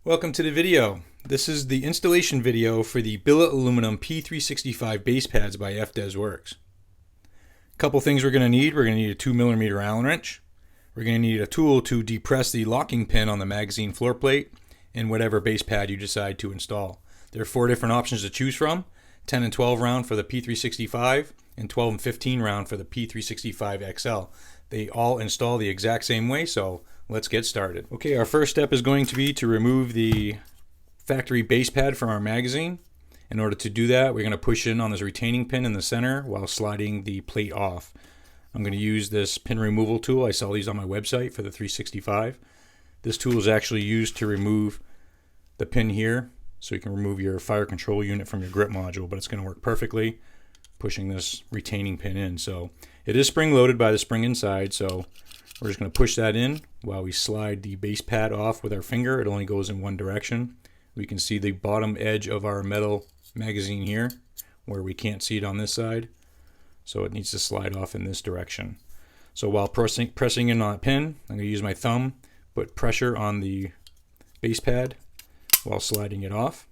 Welcome to the video. This is the installation video for the Billet Aluminum P365 base pads by Fdez Werx. A couple things we're going to need. We're going to need a 2mm Allen wrench. We're going to need a tool to depress the locking pin on the magazine floor plate and whatever base pad you decide to install. There are 4 different options to choose from: 10 and 12 round for the P365 and 12 and 15 round for the P365 XL. They all install the exact same way, so let's get started. Okay, our first step is going to be to remove the factory base pad from our magazine. In order to do that, we're going to push in on this retaining pin in the center while sliding the plate off. I'm going to use this pin removal tool. I saw these on my website for the 365. This tool is actually used to remove the pin here, so you can remove your fire control unit from your grip module, but it's going to work perfectly pushing this retaining pin in. So it is spring loaded by the spring inside, so we're just going to push that in while we slide the base pad off with our finger. It only goes in one direction. We can see the bottom edge of our metal magazine here where we can't see it on this side, so it needs to slide off in this direction. So while pressing in on a pin, I'm going to use my thumb, put pressure on the base pad while sliding it off.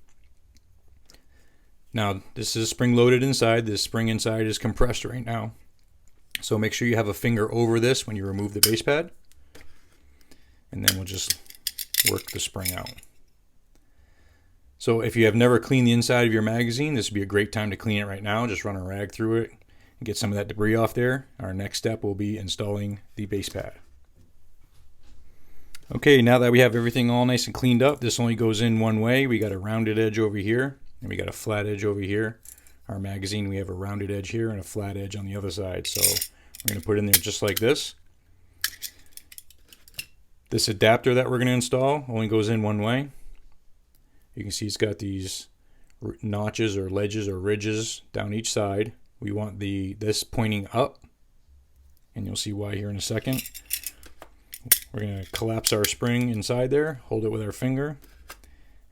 Now this is spring loaded inside. This spring inside is compressed right now, so make sure you have a finger over this when you remove the base pad, and then we'll just work the spring out. So if you have never cleaned the inside of your magazine, this would be a great time to clean it right now. Just run a rag through it and get some of that debris off there. Our next step will be installing the base pad. Okay, now that we have everything all nice and cleaned up, this only goes in one way. We got a rounded edge over here and we got a flat edge over here. Our magazine, we have a rounded edge here and a flat edge on the other side. So we're going to put it in there just like this. This adapter that we're going to install only goes in one way. You can see it's got these notches or ledges or ridges down each side. We want this pointing up, and you'll see why here in a second. We're going to collapse our spring inside there, hold it with our finger,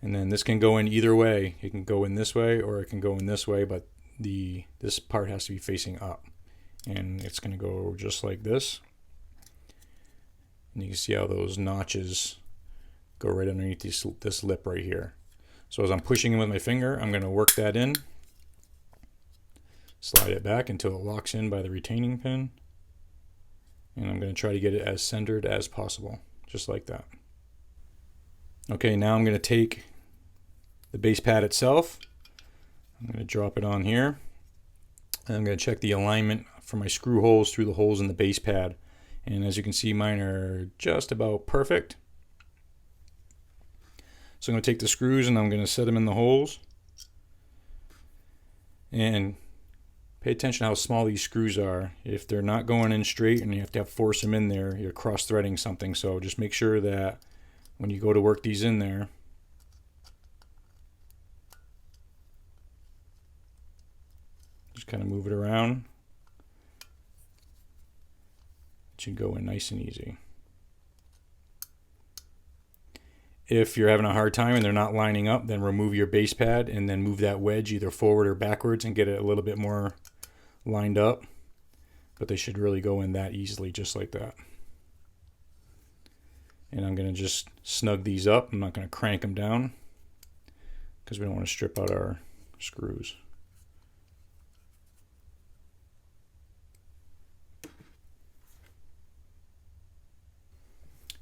and then this can go in either way. It can go in this way or it can go in this way, but this part has to be facing up. And it's going to go just like this. And you can see how those notches go right underneath this lip right here. So as I'm pushing in with my finger, I'm going to work that in. Slide it back until it locks in by the retaining pin. And I'm going to try to get it as centered as possible, just like that. Okay, now I'm going to take the base pad itself. I'm going to drop it on here. And I'm going to check the alignment for my screw holes through the holes in the base pad. And as you can see, mine are just about perfect. So I'm going to take the screws and I'm going to set them in the holes. And pay attention to how small these screws are. If they're not going in straight and you have to force them in there, you're cross-threading something. So just make sure that when you go to work these in there, just kind of move it around. It should go in nice and easy. If you're having a hard time and they're not lining up, then remove your base pad and then move that wedge either forward or backwards and get it a little bit more lined up. But they should really go in that easily, just like that. And I'm going to just snug these up. I'm not going to crank them down because we don't want to strip out our screws.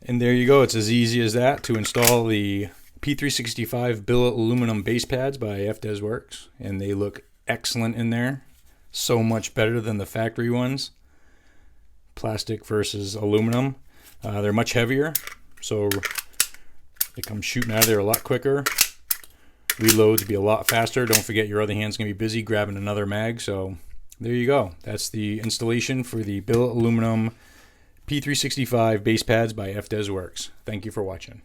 And there you go. It's as easy as that to install the P365 Billet Aluminum base pads by Fdez Werx. And they look excellent in there. So much better than the factory ones. Plastic versus aluminum. They're much heavier, so they come shooting out of there a lot quicker. Reloads be a lot faster. Don't forget your other hand's going to be busy grabbing another mag. So there you go. That's the installation for the Billet Aluminum P365 base pads by Fdez Werx. Thank you for watching.